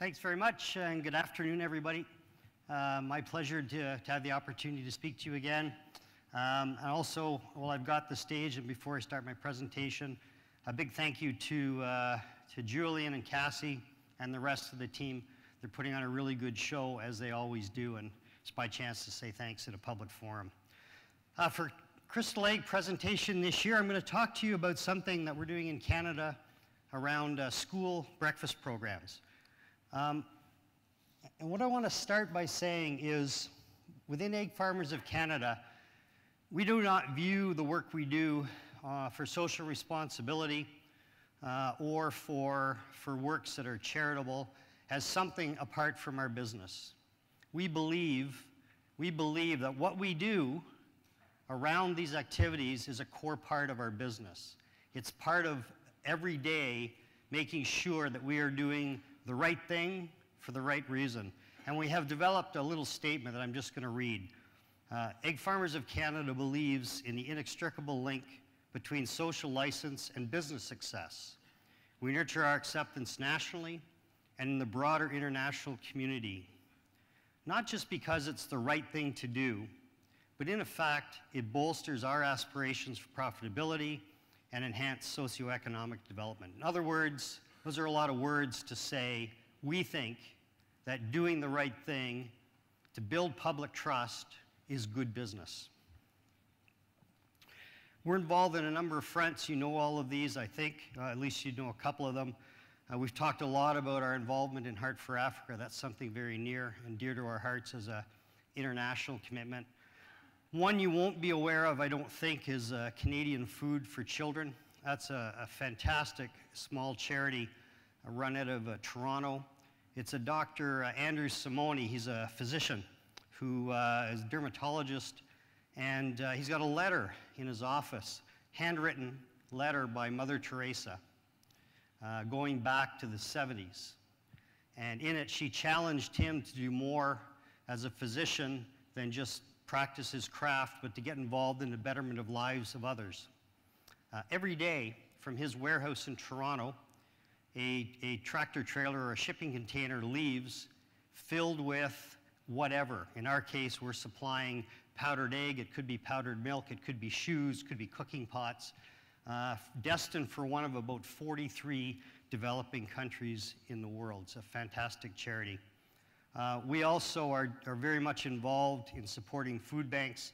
Thanks very much, and good afternoon, everybody. My pleasure to have the opportunity to speak to you again. And also, while I've got the stage and before I start my presentation, a big thank you to Julian and Cassie and the rest of the team. They're putting on a really good show, as they always do, and it's my chance to say thanks at a public forum. For Crystal Egg presentation this year, I'm going to talk to you about something that we're doing in Canada around school breakfast programs. And what I want to start by saying is, within Egg Farmers of Canada, we do not view the work we do for social responsibility or for works that are charitable as something apart from our business. We believe that what we do around these activities is a core part of our business. It's part of every day making sure that we are doing the right thing for the right reason. And we have developed a little statement that I'm just going to read. Egg Farmers of Canada believes in the inextricable link between social license and business success. We nurture our acceptance nationally and in the broader international community, not just because it's the right thing to do, but in effect, it bolsters our aspirations for profitability and enhanced socioeconomic development. In other words, those are a lot of words to say we think that doing the right thing to build public trust is good business. We're involved in a number of fronts. You know all of these, I think. At least you know a couple of them. We've talked a lot about our involvement in Heart for Africa. That's something very near and dear to our hearts as an international commitment. One you won't be aware of, I don't think, is Canadian Food for Children. That's a fantastic small charity run out of Toronto. It's a Dr. Andrew Simone. He's a physician who is a dermatologist, and he's got a letter in his office, handwritten letter by Mother Teresa, going back to the 70s. And in it, she challenged him to do more as a physician than just practice his craft, but to get involved in the betterment of lives of others. Every day, from his warehouse in Toronto, a tractor trailer or a shipping container leaves filled with whatever. In our case, we're supplying powdered egg. It could be powdered milk. It could be shoes. It could be cooking pots, destined for one of about 43 developing countries in the world. It's a fantastic charity. We also are very much involved in supporting food banks.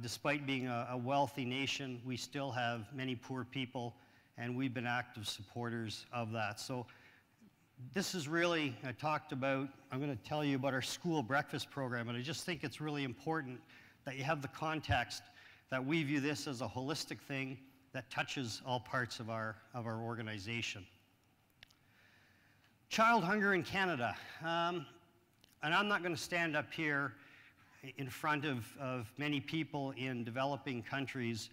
Despite being a wealthy nation, we still have many poor people, and we've been active supporters of that. So this is really, I'm going to tell you about our school breakfast program, and I just think it's really important that you have the context that we view this as a holistic thing that touches all parts of our organization. Child hunger in Canada. And I'm not going to stand up here in front of many people in developing countries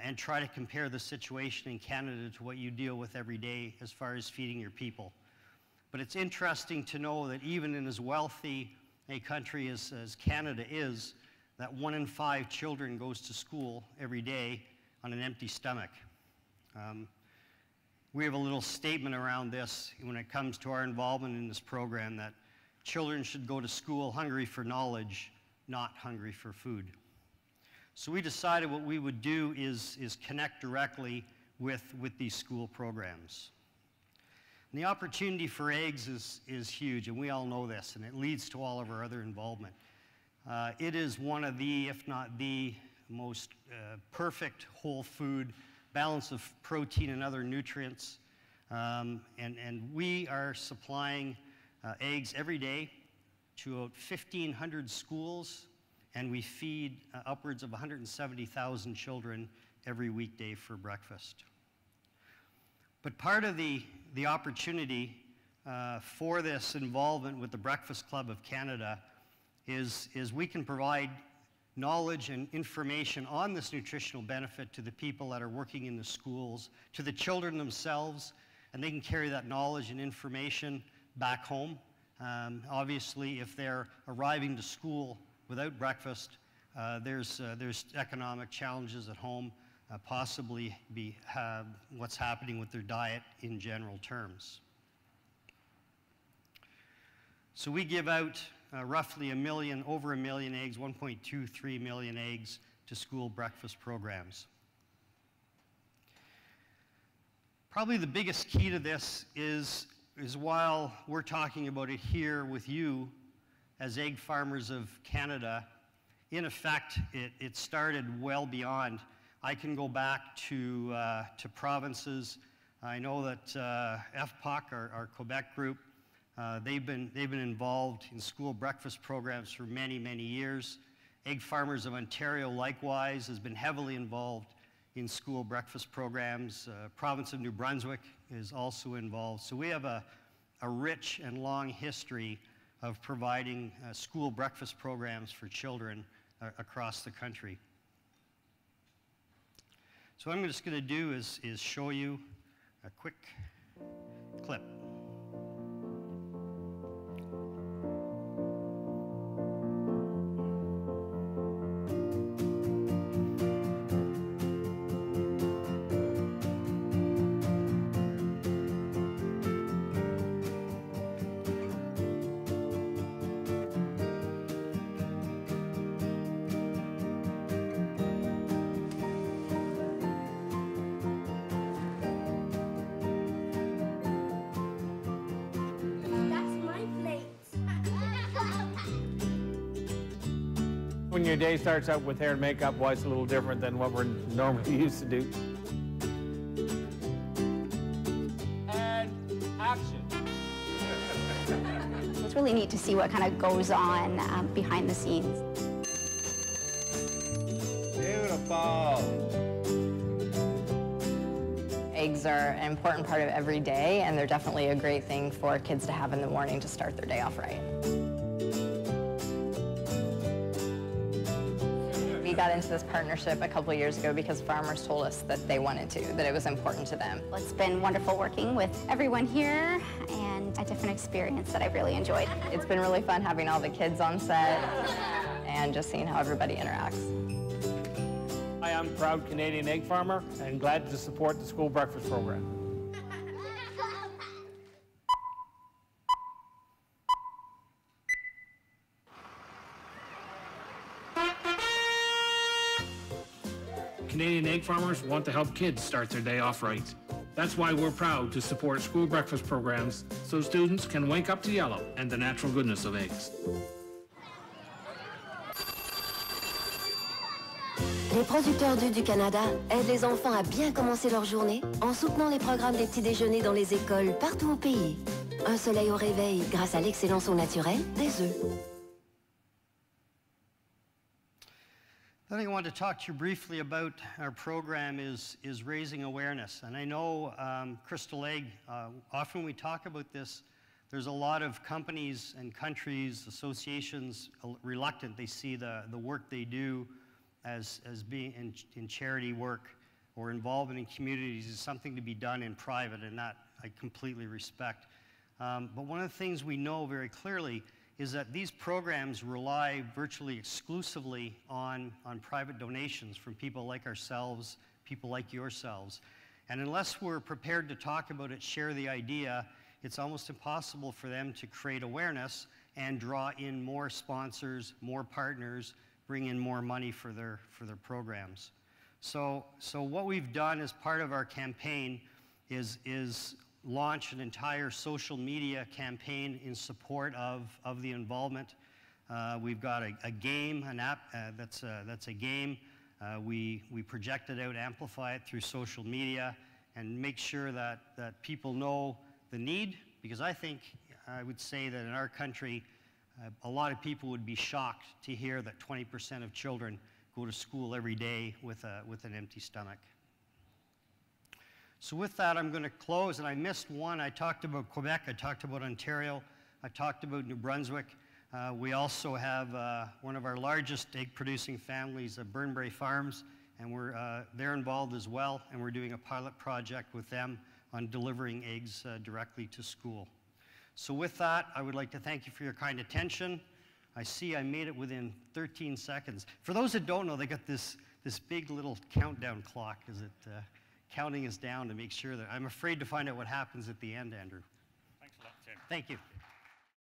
and try to compare the situation in Canada to what you deal with every day as far as feeding your people. But it's interesting to know that even in as wealthy a country as Canada is, that 1 in 5 children goes to school every day on an empty stomach. We have a little statement around this when it comes to our involvement in this program, that children should go to school hungry for knowledge, not hungry for food. So we decided what we would do is connect directly with these school programs. And the opportunity for eggs is huge, and we all know this, and it leads to all of our other involvement. It is one of the, if not the most perfect whole food, balance of protein and other nutrients. And we are supplying eggs every day to about 1,500 schools, and we feed upwards of 170,000 children every weekday for breakfast. But part of the opportunity for this involvement with the Breakfast Club of Canada is we can provide knowledge and information on this nutritional benefit to the people that are working in the schools, to the children themselves, and they can carry that knowledge and information back home. Obviously, if they're arriving to school without breakfast, there's economic challenges at home, possibly what's happening with their diet in general terms. So we give out roughly over a million eggs, 1.23 million eggs to school breakfast programs. Probably the biggest key to this is while we're talking about it here with you as egg farmers of Canada, in effect, it started well beyond. I can go back to provinces. I know that FPOC, our Quebec group, they've been involved in school breakfast programs for many, many years. Egg Farmers of Ontario, likewise, has been heavily involved in school breakfast programs. Province of New Brunswick is also involved. So we have a rich and long history of providing school breakfast programs for children across the country. So what I'm just going to do is show you a quick clip. When your day starts out with hair and makeup, why it's a little different than what we're normally used to do. And action. It's really neat to see what kind of goes on behind the scenes. Beautiful. Eggs are an important part of every day, and they're definitely a great thing for kids to have in the morning to start their day off right. We got into this partnership a couple years ago because farmers told us that they wanted to, that it was important to them. It's been wonderful working with everyone here and a different experience that I've really enjoyed. It's been really fun having all the kids on set and just seeing how everybody interacts. I am a proud Canadian egg farmer and glad to support the school breakfast program. Canadian egg farmers want to help kids start their day off right. That's why we're proud to support school breakfast programs so students can wake up to yellow and the natural goodness of eggs. Les producteurs d'œufs du Canada aident les enfants à bien commencer leur journée en soutenant les programmes des petits déjeuners dans les écoles partout au pays. Un soleil au réveil grâce à l'excellence au naturel des œufs. I think I want to talk to you briefly about our program is raising awareness. And I know Crystal Egg, often we talk about this, there's a lot of companies and countries, associations reluctant. They see the work they do as being in charity work or involvement in communities is something to be done in private, and that I completely respect. But one of the things we know very clearly is that these programs rely virtually exclusively on private donations from people like ourselves, people like yourselves. And unless we're prepared to talk about it, share the idea, it's almost impossible for them to create awareness and draw in more sponsors, more partners, bring in more money for their programs. So what we've done as part of our campaign is launch an entire social media campaign in support of the involvement. We've got a game, an app that's a game. We project it out, amplify it through social media, and make sure that people know the need, because I would say that in our country, a lot of people would be shocked to hear that 20% of children go to school every day with an empty stomach. So with that, I'm going to close, and I missed one. I talked about Quebec, I talked about Ontario, I talked about New Brunswick. We also have one of our largest egg-producing families, Burnbrae Farms, and they're involved as well, and we're doing a pilot project with them on delivering eggs directly to school. So with that, I would like to thank you for your kind attention. I see I made it within 13 seconds. For those that don't know, they got this big little countdown clock as it counting us down to make sure that I'm afraid to find out what happens at the end, Andrew. Thanks a lot, Tim. Thank you.